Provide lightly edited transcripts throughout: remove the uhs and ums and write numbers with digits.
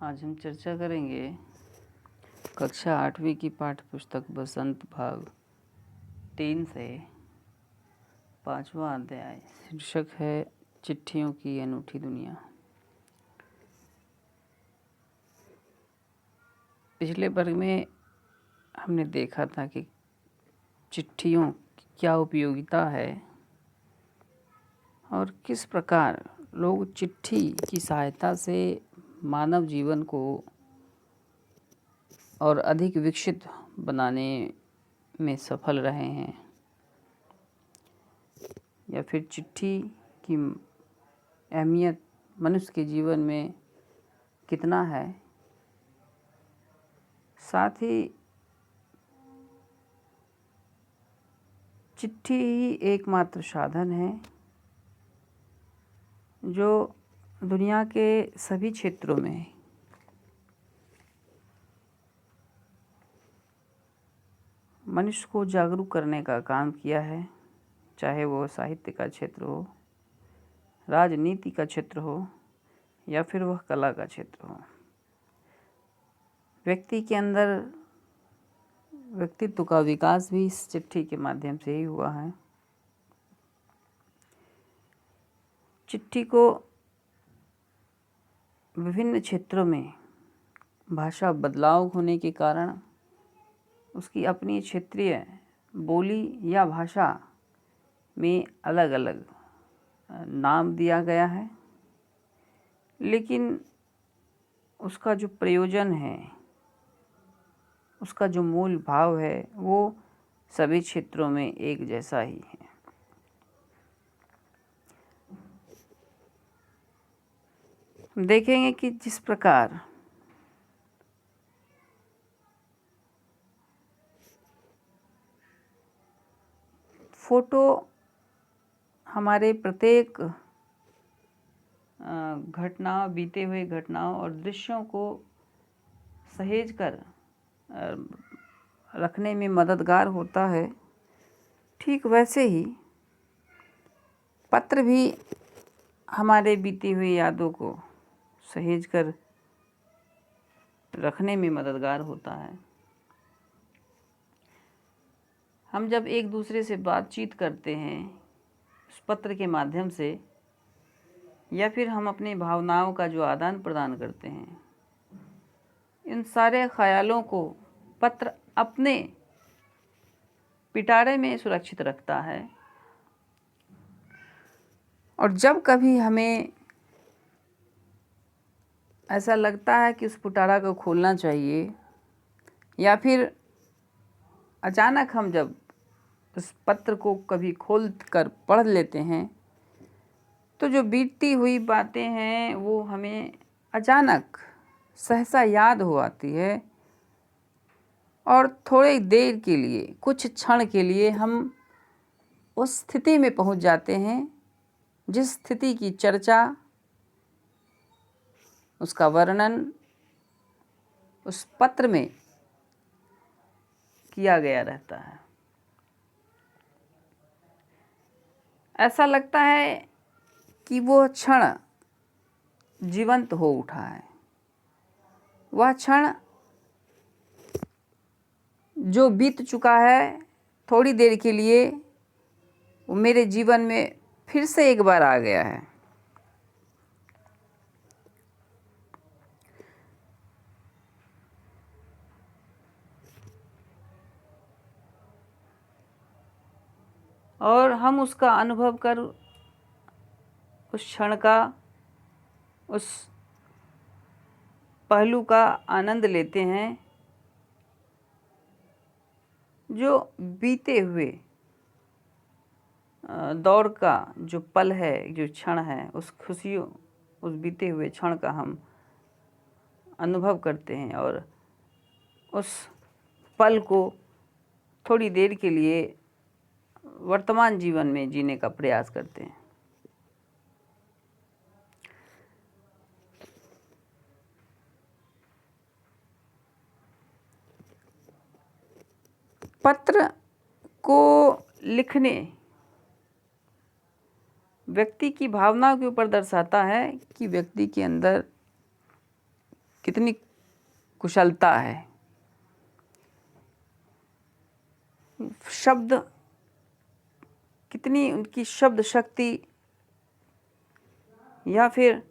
आज हम चर्चा करेंगे कक्षा 8वीं की पाठ्य पुस्तक बसंत भाग 3 से 5वां अध्याय। शीर्षक है चिट्ठियों की अनूठी दुनिया। पिछले वर्ग में हमने देखा था कि चिट्ठियों की क्या उपयोगिता है और किस प्रकार लोग चिट्ठी की सहायता से मानव जीवन को और अधिक विकसित बनाने में सफल रहे हैं, या फिर चिट्ठी की अहमियत मनुष्य के जीवन में कितना है। साथ ही चिट्ठी ही एकमात्र साधन है जो दुनिया के सभी क्षेत्रों में मनुष्य को जागरूक करने का काम किया है, चाहे वो साहित्य का क्षेत्र हो, राजनीति का क्षेत्र हो या फिर वह कला का क्षेत्र हो। व्यक्ति के अंदर व्यक्तित्व का विकास भी इस चिट्ठी के माध्यम से ही हुआ है। चिट्ठी को विभिन्न क्षेत्रों में भाषा बदलाव होने के कारण उसकी अपनी क्षेत्रीय बोली या भाषा में अलग अलग नाम दिया गया है, लेकिन उसका जो प्रयोजन है, उसका जो मूल भाव है, वो सभी क्षेत्रों में एक जैसा ही है। हम देखेंगे कि जिस प्रकार फोटो हमारे प्रत्येक घटना, बीते हुए घटनाओं और दृश्यों को सहेज कर रखने में मददगार होता है, ठीक वैसे ही पत्र भी हमारे बीती हुई यादों को सहेज कर रखने में मददगार होता है। हम जब एक दूसरे से बातचीत करते हैं उस पत्र के माध्यम से, या फिर हम अपनी भावनाओं का जो आदान प्रदान करते हैं, इन सारे ख्यालों को पत्र अपने पिटारे में सुरक्षित रखता है। और जब कभी हमें ऐसा लगता है कि उस पिटारा को खोलना चाहिए, या फिर अचानक हम जब उस पत्र को कभी खोल कर पढ़ लेते हैं, तो जो बीतती हुई बातें हैं वो हमें अचानक सहसा याद हो आती है, और थोड़ी देर के लिए, कुछ क्षण के लिए हम उस स्थिति में पहुंच जाते हैं जिस स्थिति की चर्चा, उसका वर्णन उस पत्र में किया गया रहता है। ऐसा लगता है कि वो क्षण जीवंत हो उठा है। वह क्षण जो बीत चुका है, थोड़ी देर के लिए वो मेरे जीवन में फिर से एक बार आ गया है। और हम उसका अनुभव कर उस क्षण का, उस पहलू का आनंद लेते हैं जो बीते हुए दौर का जो पल है, जो क्षण है, उस खुशियों, उस बीते हुए क्षण का हम अनुभव करते हैं और उस पल को थोड़ी देर के लिए वर्तमान जीवन में जीने का प्रयास करते हैं। पत्र को लिखने व्यक्ति की भावनाओं के ऊपर दर्शाता है कि व्यक्ति के अंदर कितनी कुशलता है। शब्द, कितनी उनकी शब्द शक्ति या फिर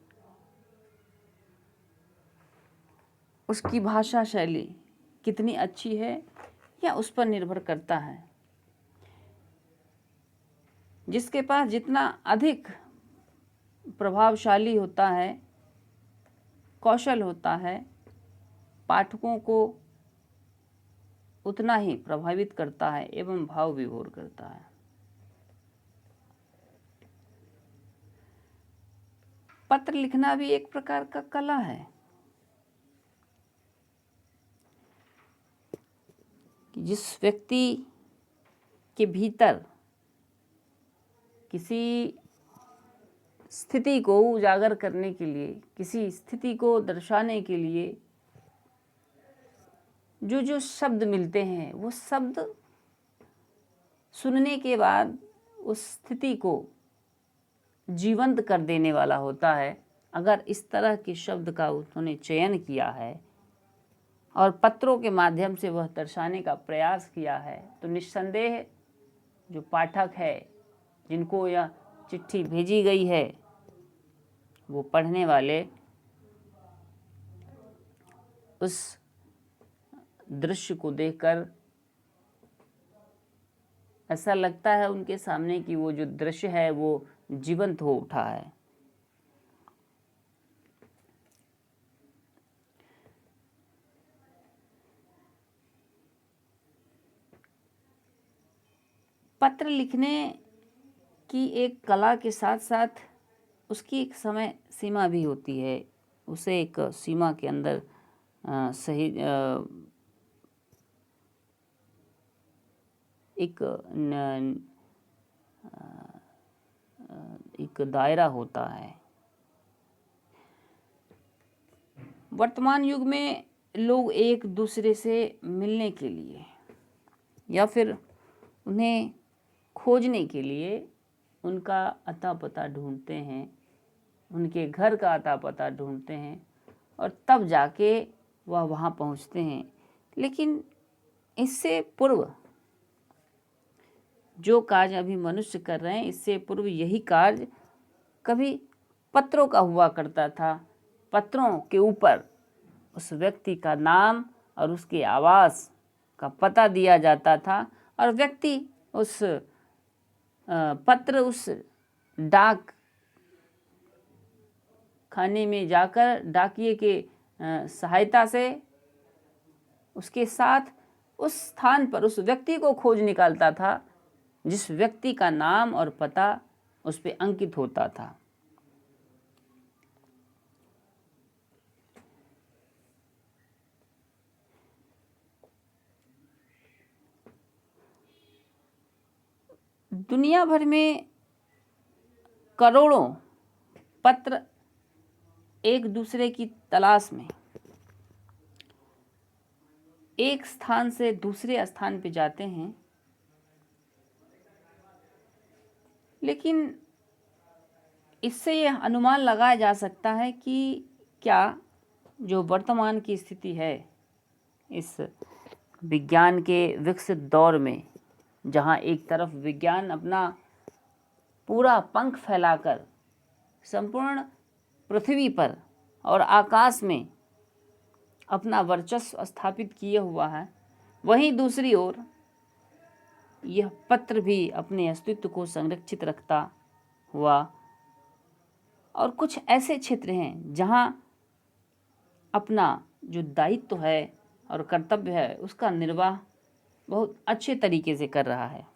उसकी भाषा शैली कितनी अच्छी है, या उस पर निर्भर करता है। जिसके पास जितना अधिक प्रभावशाली होता है, कौशल होता है, पाठकों को उतना ही प्रभावित करता है एवं भाव विभोर करता है। पत्र लिखना भी एक प्रकार का कला है कि जिस व्यक्ति के भीतर किसी स्थिति को उजागर करने के लिए, किसी स्थिति को दर्शाने के लिए जो जो शब्द मिलते हैं, वो शब्द सुनने के बाद उस स्थिति को जीवंत कर देने वाला होता है। अगर इस तरह के शब्द का उन्होंने चयन किया है और पत्रों के माध्यम से वह दर्शाने का प्रयास किया है, तो निस्संदेह जो पाठक है, जिनको यह चिट्ठी भेजी गई है, वो पढ़ने वाले उस दृश्य को देखकर ऐसा लगता है उनके सामने कि वो जो दृश्य है वो जीवंत हो उठा है। पत्र लिखने की एक कला के साथ साथ उसकी एक समय सीमा भी होती है। उसे एक सीमा के अंदर सही एक दायरा होता है। वर्तमान युग में लोग एक दूसरे से मिलने के लिए या फिर उन्हें खोजने के लिए उनका अता पता ढूंढते हैं, उनके घर का अता पता ढूंढते हैं और तब जाके वह वहाँ पहुँचते हैं। लेकिन इससे पूर्व जो कार्य अभी मनुष्य कर रहे हैं, इससे पूर्व यही कार्य कभी पत्रों का हुआ करता था। पत्रों के ऊपर उस व्यक्ति का नाम और उसके आवास का पता दिया जाता था और व्यक्ति उस पत्र उस डाक खाने में जाकर डाकिए के सहायता से उसके साथ उस स्थान पर उस व्यक्ति को खोज निकालता था जिस व्यक्ति का नाम और पता उस पे अंकित होता था। दुनिया भर में करोड़ों पत्र एक दूसरे की तलाश में एक स्थान से दूसरे स्थान पे जाते हैं, लेकिन इससे यह अनुमान लगाया जा सकता है कि क्या जो वर्तमान की स्थिति है इस विज्ञान के विकसित दौर में, जहाँ एक तरफ विज्ञान अपना पूरा पंख फैलाकर संपूर्ण पृथ्वी पर और आकाश में अपना वर्चस्व स्थापित किए हुआ है, वहीं दूसरी ओर यह पत्र भी अपने अस्तित्व को संरक्षित रखता हुआ और कुछ ऐसे क्षेत्र हैं जहां अपना जो दायित्व है और कर्तव्य है उसका निर्वाह बहुत अच्छे तरीके से कर रहा है।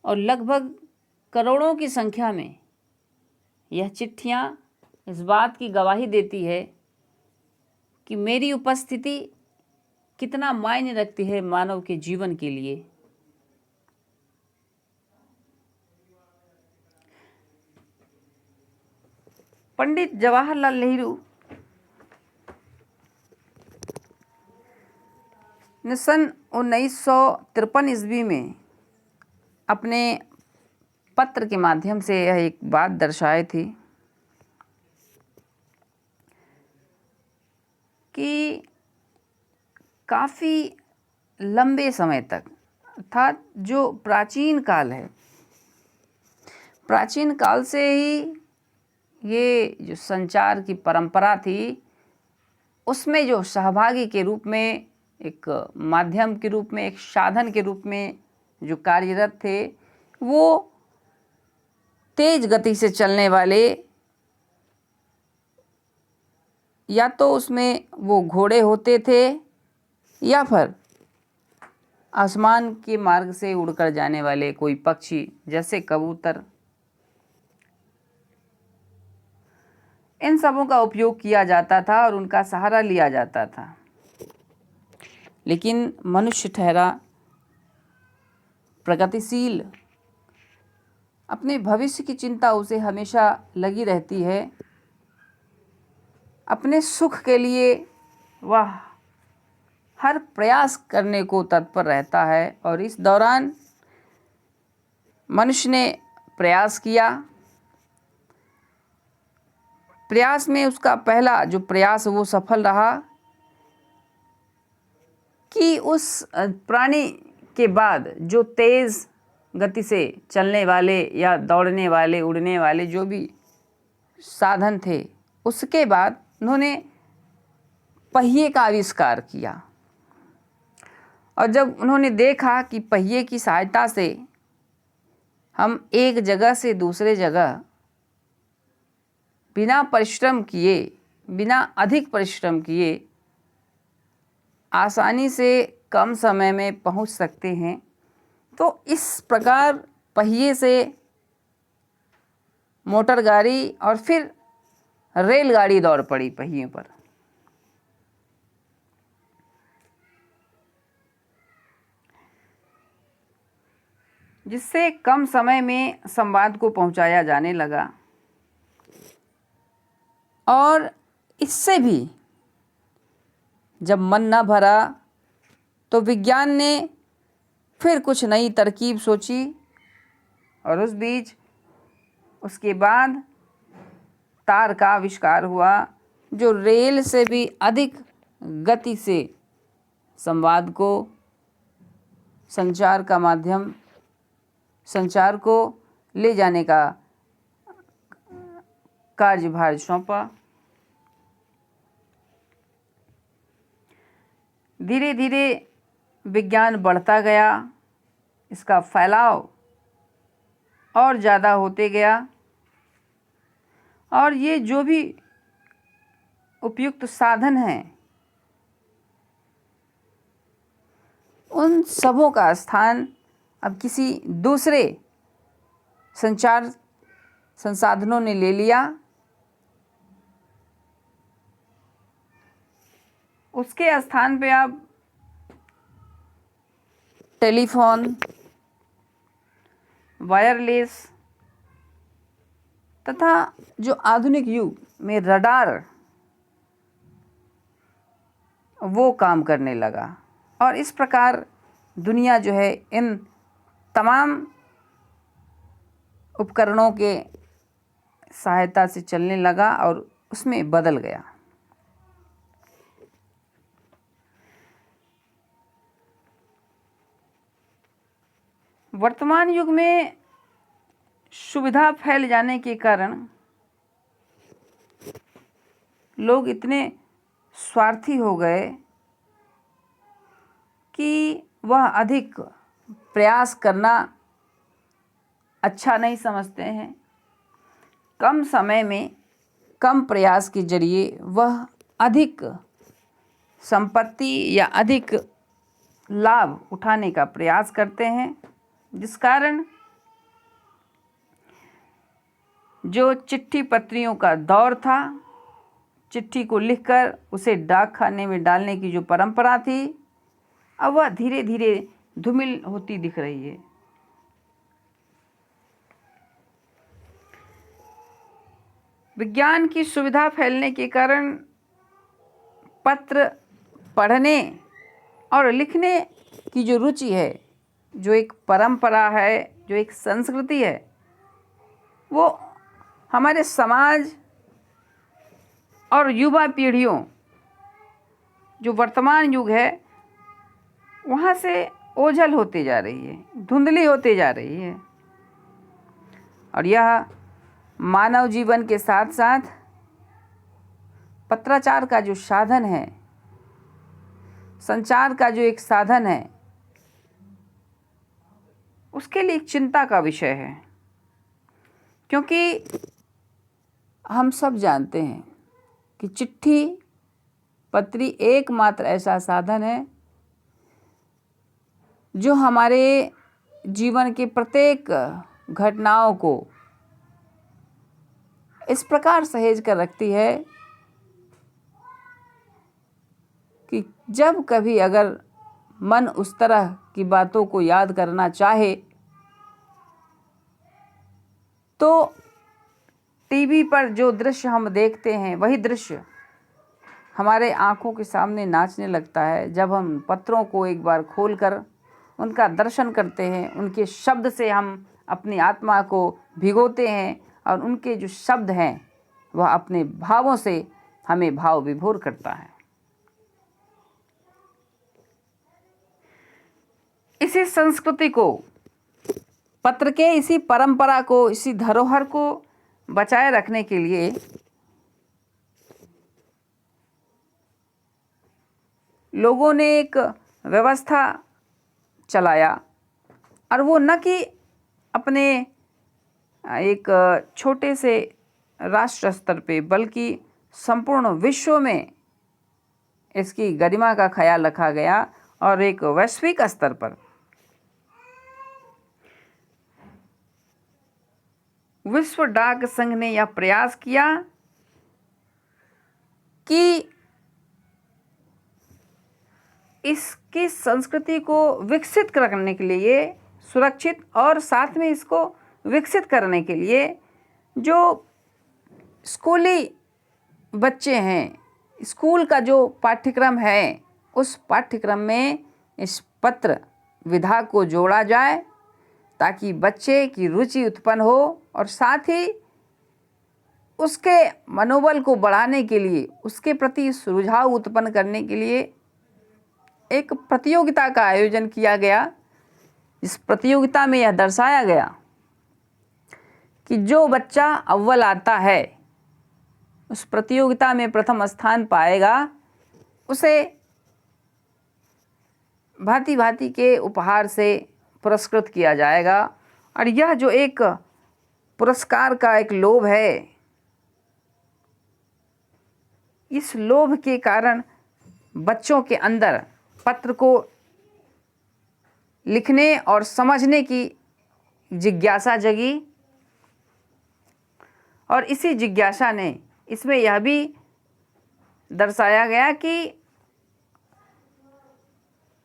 और लगभग करोड़ों की संख्या में यह चिट्ठियां इस बात की गवाही देती है कि मेरी उपस्थिति कितना मायने रखती है मानव के जीवन के लिए। पंडित जवाहरलाल नेहरू ने सन 1953 ईस्वी में अपने पत्र के माध्यम से यह एक बात दर्शाए थी कि काफ़ी लंबे समय तक, अर्थात जो प्राचीन काल है, प्राचीन काल से ही ये जो संचार की परंपरा थी, उसमें जो सहभागी के रूप में, एक माध्यम के रूप में, एक साधन के रूप में जो कार्यरत थे, वो तेज गति से चलने वाले, या तो उसमें वो घोड़े होते थे या फिर आसमान के मार्ग से उड़कर जाने वाले कोई पक्षी जैसे कबूतर, इन सबों का उपयोग किया जाता था और उनका सहारा लिया जाता था। लेकिन मनुष्य ठहरा प्रगतिशील, अपने भविष्य की चिंता उसे हमेशा लगी रहती है। अपने सुख के लिए वह हर प्रयास करने को तत्पर रहता है और इस दौरान मनुष्य ने प्रयास किया। प्रयास में उसका पहला जो प्रयास वो सफल रहा कि उस प्राणी के बाद जो तेज़ गति से चलने वाले या दौड़ने वाले, उड़ने वाले जो भी साधन थे, उसके बाद उन्होंने पहिए का आविष्कार किया। और जब उन्होंने देखा कि पहिए की सहायता से हम एक जगह से दूसरे जगह बिना परिश्रम किए, बिना अधिक परिश्रम किए आसानी से कम समय में पहुंच सकते हैं, तो इस प्रकार पहिए से मोटर गाड़ी और फिर रेलगाड़ी दौड़ पड़ी पहिए पर। जिससे कम समय में संवाद को पहुंचाया जाने लगा। और इससे भी जब मन न भरा तो विज्ञान ने फिर कुछ नई तरकीब सोची और उस बीच उसके बाद तार का आविष्कार हुआ, जो रेल से भी अधिक गति से संवाद को, संचार का माध्यम, संचार को ले जाने का कार्यभार सौंपा। धीरे धीरे विज्ञान बढ़ता गया, इसका फैलाव और ज़्यादा होते गया और ये जो भी उपयुक्त साधन हैं, उन सबों का स्थान अब किसी दूसरे संचार संसाधनों ने ले लिया। उसके स्थान पे अब टेलीफोन, वायरलेस तथा जो आधुनिक युग में रडार वो काम करने लगा। और इस प्रकार दुनिया जो है इन तमाम उपकरणों के सहायता से चलने लगा और उसमें बदल गया। वर्तमान युग में सुविधा फैल जाने के कारण लोग इतने स्वार्थी हो गए कि वह अधिक प्रयास करना अच्छा नहीं समझते हैं। कम समय में कम प्रयास के जरिए वह अधिक संपत्ति या अधिक लाभ उठाने का प्रयास करते हैं, जिस कारण जो चिट्ठी पत्रियों का दौर था, चिट्ठी को लिखकर उसे डाक खाने में डालने की जो परंपरा थी, अब वह धीरे धीरे धूमिल होती दिख रही है। विज्ञान की सुविधा फैलने के कारण पत्र पढ़ने और लिखने की जो रुचि है, जो एक परंपरा है, जो एक संस्कृति है, वो हमारे समाज और युवा पीढ़ियों, जो वर्तमान युग है, वहाँ से ओझल होती जा रही है, धुंधली होती जा रही है। और यह मानव जीवन के साथ साथ पत्राचार का जो साधन है, संचार का जो एक साधन है, उसके लिए एक चिंता का विषय है। क्योंकि हम सब जानते हैं कि चिट्ठी पत्री एकमात्र ऐसा साधन है जो हमारे जीवन के प्रत्येक घटनाओं को इस प्रकार सहेज कर रखती है कि जब कभी अगर मन उस तरह की बातों को याद करना चाहे तो टीवी पर जो दृश्य हम देखते हैं वही दृश्य हमारे आँखों के सामने नाचने लगता है। जब हम पत्रों को एक बार खोलकर उनका दर्शन करते हैं, उनके शब्द से हम अपनी आत्मा को भिगोते हैं और उनके जो शब्द हैं वह अपने भावों से हमें भाव विभोर करता है। इसी संस्कृति को, पत्र के इसी परंपरा को, इसी धरोहर को बचाए रखने के लिए लोगों ने एक व्यवस्था चलाया, और वो न कि अपने एक छोटे से राष्ट्र स्तर पे बल्कि संपूर्ण विश्व में इसकी गरिमा का ख्याल रखा गया। और एक वैश्विक स्तर पर विश्व डाक संघ ने यह प्रयास किया कि इसकी संस्कृति को विकसित करने के लिए, सुरक्षित और साथ में इसको विकसित करने के लिए जो स्कूली बच्चे हैं, स्कूल का जो पाठ्यक्रम है, उस पाठ्यक्रम में इस पत्र विधा को जोड़ा जाए ताकि बच्चे की रुचि उत्पन्न हो और साथ ही उसके मनोबल को बढ़ाने के लिए, उसके प्रति रुझाव उत्पन्न करने के लिए एक प्रतियोगिता का आयोजन किया गया। इस प्रतियोगिता में यह दर्शाया गया कि जो बच्चा अव्वल आता है, उस प्रतियोगिता में प्रथम स्थान पाएगा, उसे भांति भांति के उपहार से पुरस्कृत किया जाएगा। और यह जो एक पुरस्कार का एक लोभ है, इस लोभ के कारण बच्चों के अंदर पत्र को लिखने और समझने की जिज्ञासा जगी। और इसी जिज्ञासा ने, इसमें यह भी दर्शाया गया कि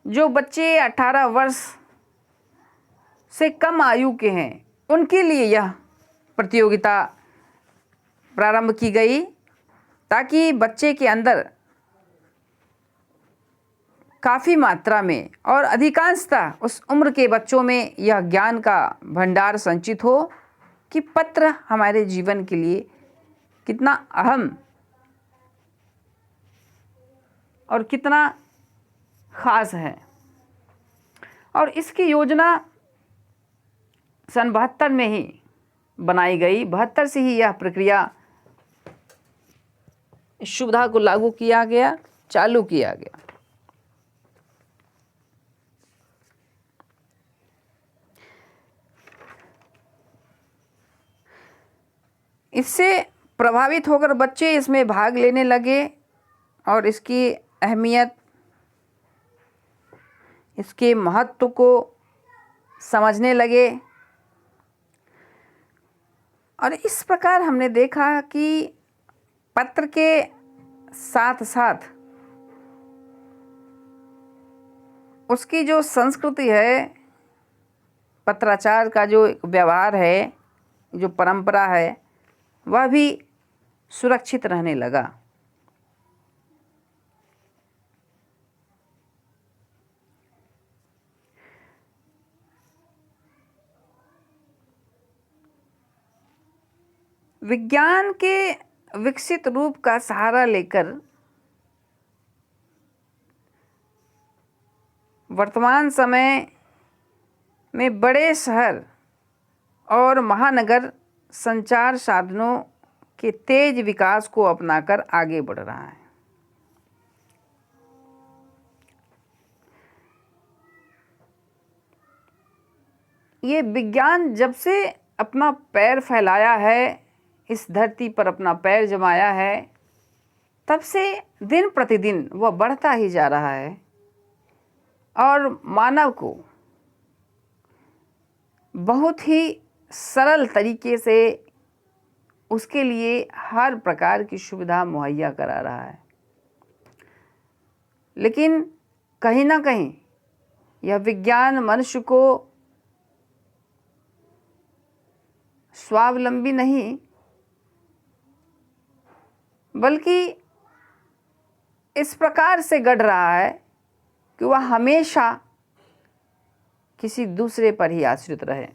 जो बच्चे 18 वर्ष से कम आयु के हैं, उनके लिए यह प्रतियोगिता प्रारंभ की गई ताकि बच्चे के अंदर काफ़ी मात्रा में और अधिकांशतः उस उम्र के बच्चों में यह ज्ञान का भंडार संचित हो कि पत्र हमारे जीवन के लिए कितना अहम और कितना ख़ास है। और इसकी योजना सन 72 में ही बनाई गई। 72 से ही यह प्रक्रिया, इस सुविधा को लागू किया गया, चालू किया गया। इससे प्रभावित होकर बच्चे इसमें भाग लेने लगे और इसकी अहमियत, इसके महत्व को समझने लगे। और इस प्रकार हमने देखा कि पत्र के साथ साथ उसकी जो संस्कृति है, पत्राचार का जो व्यवहार है, जो परंपरा है, वह भी सुरक्षित रहने लगा। विज्ञान के विकसित रूप का सहारा लेकर वर्तमान समय में बड़े शहर और महानगर संचार साधनों के तेज विकास को अपनाकर आगे बढ़ रहा है। ये विज्ञान जब से अपना पैर फैलाया है, इस धरती पर अपना पैर जमाया है, तब से दिन प्रतिदिन वह बढ़ता ही जा रहा है और मानव को बहुत ही सरल तरीके से उसके लिए हर प्रकार की सुविधा मुहैया करा रहा है। लेकिन कहीं ना कहीं यह विज्ञान मनुष्य को स्वावलंबी नहीं, बल्कि इस प्रकार से गढ़ रहा है कि वह हमेशा किसी दूसरे पर ही आश्रित रहे।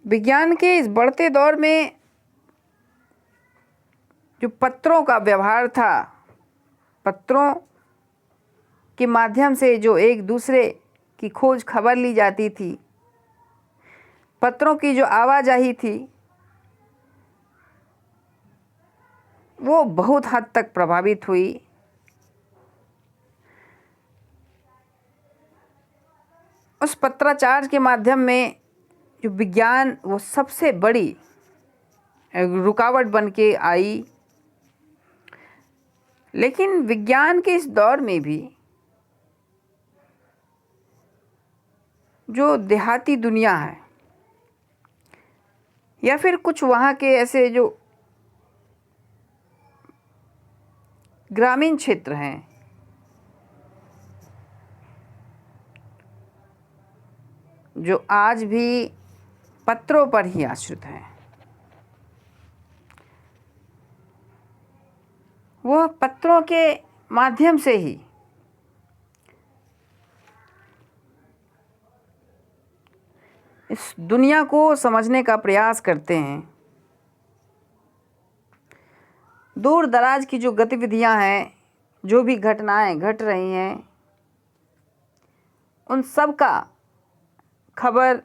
विज्ञान के इस बढ़ते दौर में जो पत्रों का व्यवहार था, पत्रों के माध्यम से जो एक दूसरे की खोज खबर ली जाती थी, पत्रों की जो आवाजाही थी, वो बहुत हद तक प्रभावित हुई। उस पत्राचार के माध्यम में जो विज्ञान वो सबसे बड़ी रुकावट बन के आई। लेकिन विज्ञान के इस दौर में भी जो देहाती दुनिया है या फिर कुछ वहाँ के ऐसे जो ग्रामीण क्षेत्र हैं, जो आज भी पत्रों पर ही आश्रित हैं, वह पत्रों के माध्यम से ही इस दुनिया को समझने का प्रयास करते हैं। दूर दराज की जो गतिविधियां हैं, जो भी घटनाएं घट रही हैं, उन सब का खबर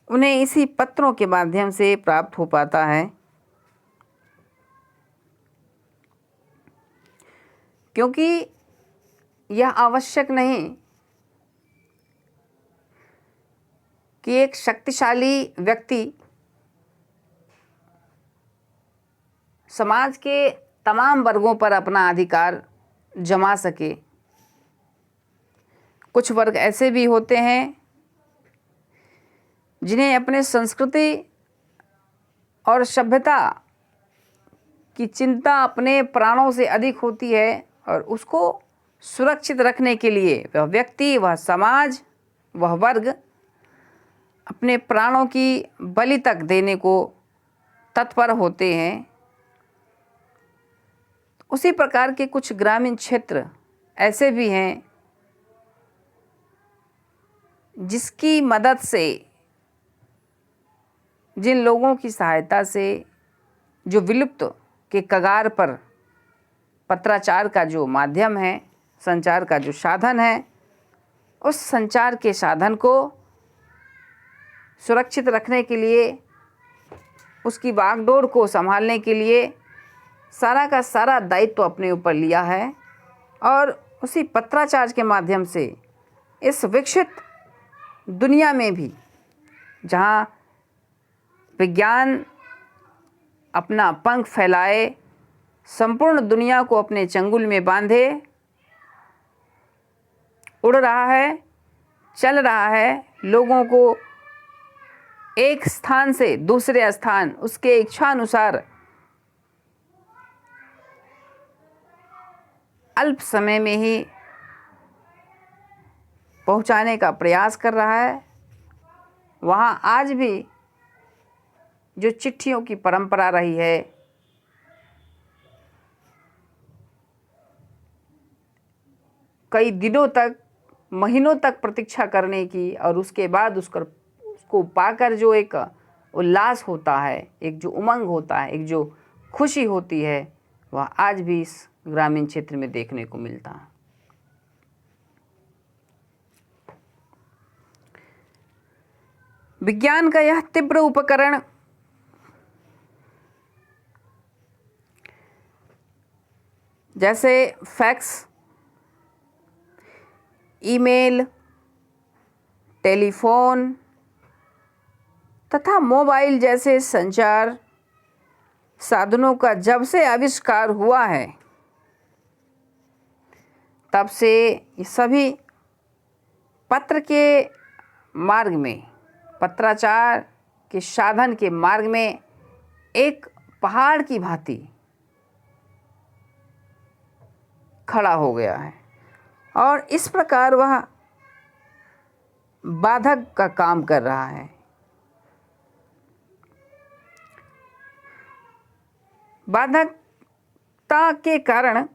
उन्हें इसी पत्रों के माध्यम से प्राप्त हो पाता है। क्योंकि यह आवश्यक नहीं कि एक शक्तिशाली व्यक्ति समाज के तमाम वर्गों पर अपना अधिकार जमा सके। कुछ वर्ग ऐसे भी होते हैं जिन्हें अपने संस्कृति और सभ्यता की चिंता अपने प्राणों से अधिक होती है और उसको सुरक्षित रखने के लिए वह व्यक्ति, वह समाज, वह वर्ग अपने प्राणों की बलि तक देने को तत्पर होते हैं। उसी प्रकार के कुछ ग्रामीण क्षेत्र ऐसे भी हैं जिसकी मदद से, जिन लोगों की सहायता से जो विलुप्त के कगार पर पत्राचार का जो माध्यम है, संचार का जो साधन है, उस संचार के साधन को सुरक्षित रखने के लिए, उसकी बागडोर को संभालने के लिए सारा का सारा दायित्व अपने ऊपर लिया है। और उसी पत्राचार के माध्यम से इस विकसित दुनिया में भी, जहाँ विज्ञान अपना पंख फैलाए, संपूर्ण दुनिया को अपने चंगुल में बांधे उड़ रहा है, चल रहा है, लोगों को एक स्थान से दूसरे स्थान उसके इच्छानुसार अल्प समय में ही पहुंचाने का प्रयास कर रहा है। वहाँ आज भी जो चिट्ठियों की परंपरा रही है, कई दिनों तक, महीनों तक प्रतीक्षा करने की, और उसके बाद उसको पाकर जो एक उल्लास होता है, एक जो उमंग होता है, एक जो खुशी होती है, वह आज भी इस ग्रामीण क्षेत्र में देखने को मिलता है। विज्ञान का यह तीव्र उपकरण जैसे फैक्स, ईमेल, टेलीफोन तथा मोबाइल जैसे संचार साधनों का जब से आविष्कार हुआ है, तब से ये सभी पत्र के मार्ग में, पत्राचार के साधन के मार्ग में एक पहाड़ की भांति खड़ा हो गया है, और इस प्रकार वह बाधक का काम कर रहा है। बाधकता के कारण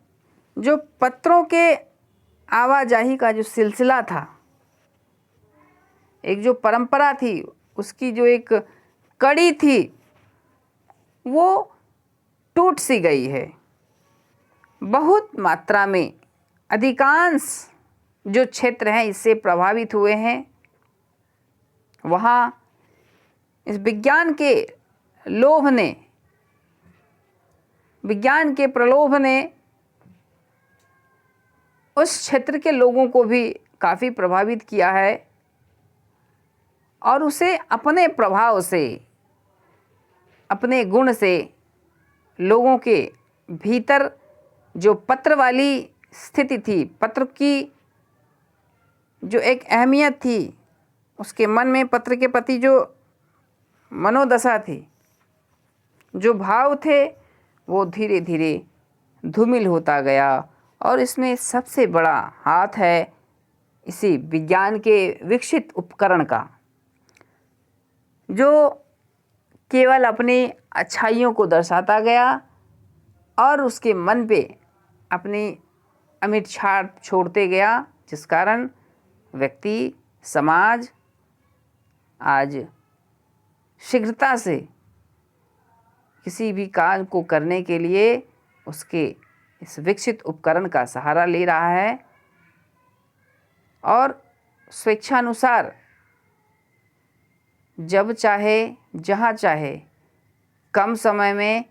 जो पत्रों के आवाजाही का जो सिलसिला था, एक जो परंपरा थी, उसकी जो एक कड़ी थी, वो टूट सी गई है। बहुत मात्रा में अधिकांश जो क्षेत्र हैं इससे प्रभावित हुए हैं। वहाँ इस विज्ञान के लोभ ने, विज्ञान के प्रलोभ ने उस क्षेत्र के लोगों को भी काफ़ी प्रभावित किया है, और उसे अपने प्रभाव से, अपने गुण से लोगों के भीतर जो पत्र वाली स्थिति थी, पत्र की जो एक अहमियत थी, उसके मन में पत्र के प्रति जो मनोदशा थी, जो भाव थे, वो धीरे धीरे धूमिल होता गया। और इसमें सबसे बड़ा हाथ है इसी विज्ञान के विकसित उपकरण का, जो केवल अपनी अच्छाइयों को दर्शाता गया और उसके मन पे अपनी अमिट छाप छोड़ते गया, जिस कारण व्यक्ति, समाज आज शीघ्रता से किसी भी काम को करने के लिए उसके इस विकसित उपकरण का सहारा ले रहा है, और स्वेच्छानुसार जब चाहे, जहाँ चाहे, कम समय में,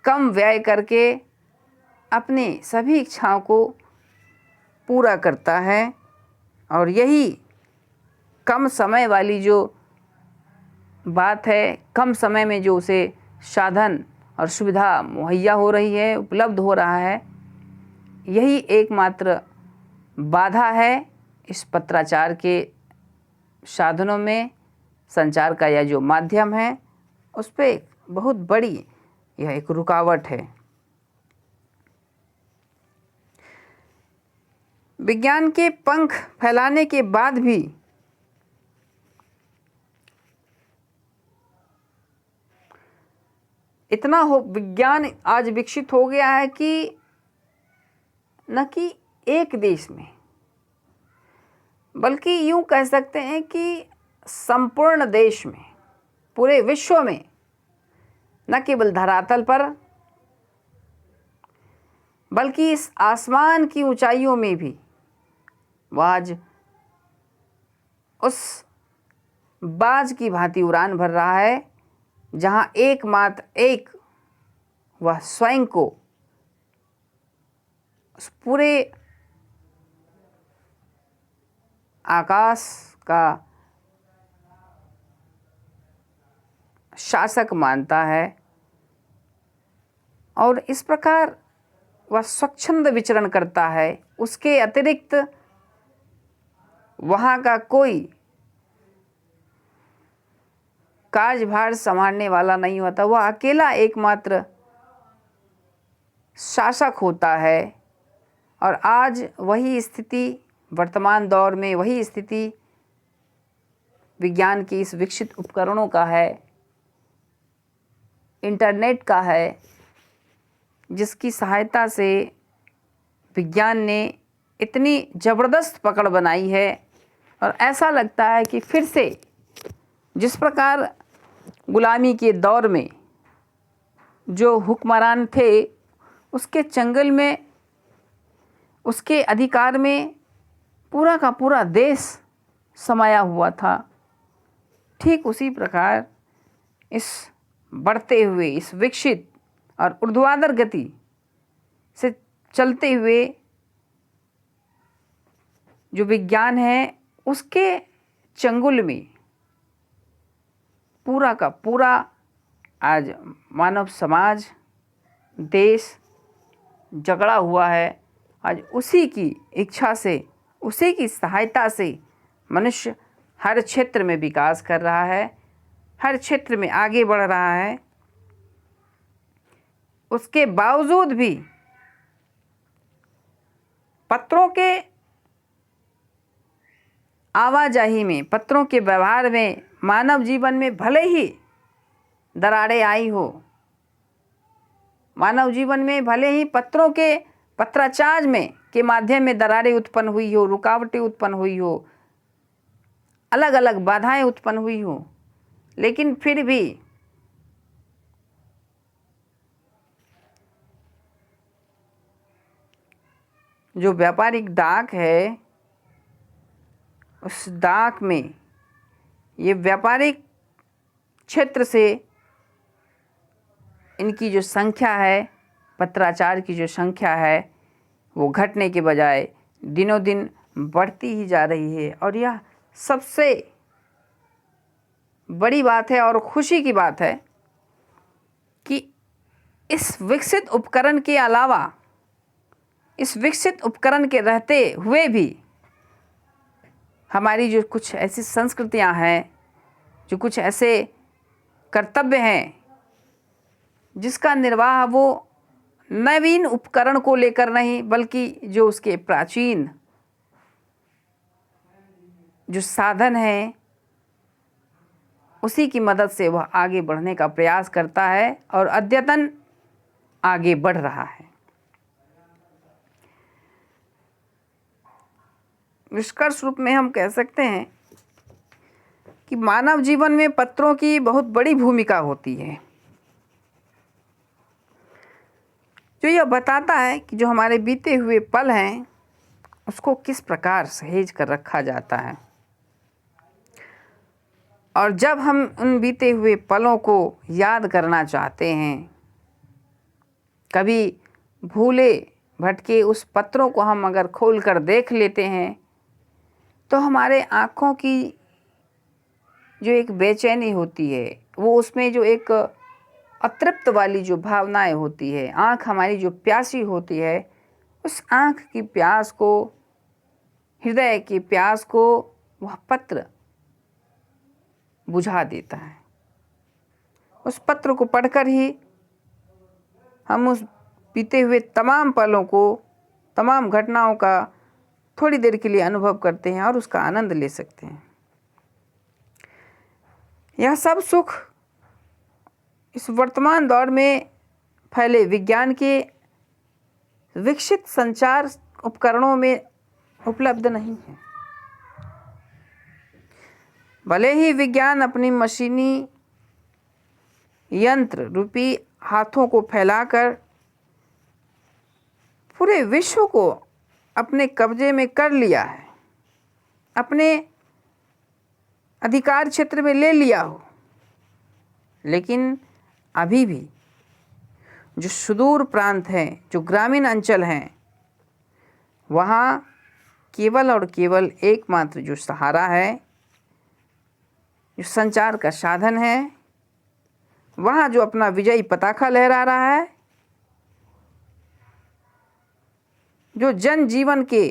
कम व्यय करके अपनी सभी इच्छाओं को पूरा करता है। और यही कम समय वाली जो बात है, कम समय में जो उसे साधन और सुविधा मुहैया हो रही है, उपलब्ध हो रहा है, यही एकमात्र बाधा है इस पत्राचार के साधनों में। संचार का यह जो माध्यम है, उस पर बहुत बड़ी यह एक रुकावट है। विज्ञान के पंख फैलाने के बाद भी इतना विज्ञान आज विकसित हो गया है कि न कि एक देश में, बल्कि यूं कह सकते हैं कि संपूर्ण देश में, पूरे विश्व में, न केवल धरातल पर बल्कि इस आसमान की ऊंचाइयों में भी वह आज उस बाज की भांति उड़ान भर रहा है, जहां एकमात्र एक वह स्वयं को उस पूरे आकाश का शासक मानता है, और इस प्रकार वह स्वच्छंद विचरण करता है। उसके अतिरिक्त वहाँ का कोई कार्यभार संभालने वाला नहीं होता, वह अकेला एकमात्र शासक होता है। और आज वही स्थिति वर्तमान दौर में वही स्थिति विज्ञान के इस विकसित उपकरणों का है, इंटरनेट का है, जिसकी सहायता से विज्ञान ने इतनी ज़बरदस्त पकड़ बनाई है। और ऐसा लगता है कि फिर से जिस प्रकार गुलामी के दौर में जो हुक्मरान थे उसके चंगुल में, उसके अधिकार में पूरा का पूरा देश समाया हुआ था, ठीक उसी प्रकार इस बढ़ते हुए, इस विकसित और ऊर्ध्वाधर गति से चलते हुए जो विज्ञान है उसके चंगुल में पूरा का पूरा आज मानव समाज, देश जकड़ा हुआ है। आज उसी की इच्छा से, उसी की सहायता से मनुष्य हर क्षेत्र में विकास कर रहा है, हर क्षेत्र में आगे बढ़ रहा है। उसके बावजूद भी पत्रों के आवाजाही में, पत्रों के व्यवहार में, मानव जीवन में भले ही दरारें आई हो, मानव जीवन में भले ही पत्रों के पत्राचार में के माध्यम में दरारें उत्पन्न हुई हो, रुकावटें उत्पन्न हुई हो, अलग अलग बाधाएं उत्पन्न हुई हो, लेकिन फिर भी जो व्यापारिक डाक है उस डाक में ये व्यापारिक क्षेत्र से इनकी जो संख्या है, पत्राचार की जो संख्या है, वो घटने के बजाय दिनों दिन बढ़ती ही जा रही है। और यह सबसे बड़ी बात है और खुशी की बात है कि इस विकसित उपकरण के अलावा, इस विकसित उपकरण के रहते हुए भी हमारी जो कुछ ऐसी संस्कृतियां हैं, जो कुछ ऐसे कर्तव्य हैं जिसका निर्वाह वो नवीन उपकरण को लेकर नहीं, बल्कि जो उसके प्राचीन जो साधन है उसी की मदद से वह आगे बढ़ने का प्रयास करता है और अद्यतन आगे बढ़ रहा है। निष्कर्ष रूप में हम कह सकते हैं कि मानव जीवन में पत्रों की बहुत बड़ी भूमिका होती है, जो यह बताता है कि जो हमारे बीते हुए पल हैं उसको किस प्रकार सहेज कर रखा जाता है। और जब हम उन बीते हुए पलों को याद करना चाहते हैं, कभी भूले भटके उस पत्रों को हम अगर खोल कर देख लेते हैं तो हमारे आँखों की जो एक बेचैनी होती है, वो उसमें जो एक अतृप्त वाली जो भावनाएं होती है, आँख हमारी जो प्यासी होती है, उस आँख की प्यास को, हृदय की प्यास को वह पत्र बुझा देता है। उस पत्र को पढ़कर ही हम उस बीते हुए तमाम पलों को, तमाम घटनाओं का थोड़ी देर के लिए अनुभव करते हैं और उसका आनंद ले सकते हैं। यह सब सुख इस वर्तमान दौर में फैले विज्ञान के विकसित संचार उपकरणों में उपलब्ध नहीं है। भले ही विज्ञान अपनी मशीनी यंत्र रूपी हाथों को फैलाकर पूरे विश्व को अपने कब्जे में कर लिया है, अपने अधिकार क्षेत्र में ले लिया हो, लेकिन अभी भी जो सुदूर प्रांत हैं, जो ग्रामीण अंचल हैं, वहाँ केवल और केवल एकमात्र जो सहारा है, जो संचार का साधन है, वहाँ जो अपना विजयी पताका लहरा रहा है, जो जनजीवन के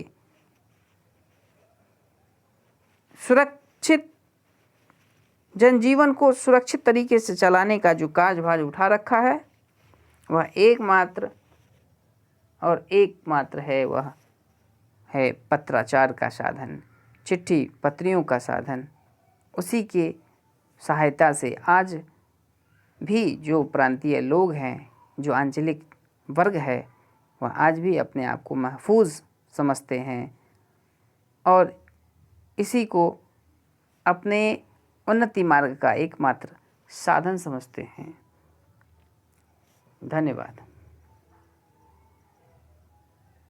सुरक्षित, जनजीवन को सुरक्षित तरीके से चलाने का जो कार्यभार उठा रखा है, वह एकमात्र और एकमात्र है, वह है पत्राचार का साधन, चिट्ठी पत्रियों का साधन, उसी के सहायता से आज भी जो प्रांतीय लोग हैं, जो आंचलिक वर्ग है, वह आज भी अपने आप को महफूज समझते हैं और इसी को अपने उन्नति मार्ग का एकमात्र साधन समझते हैं। धन्यवाद।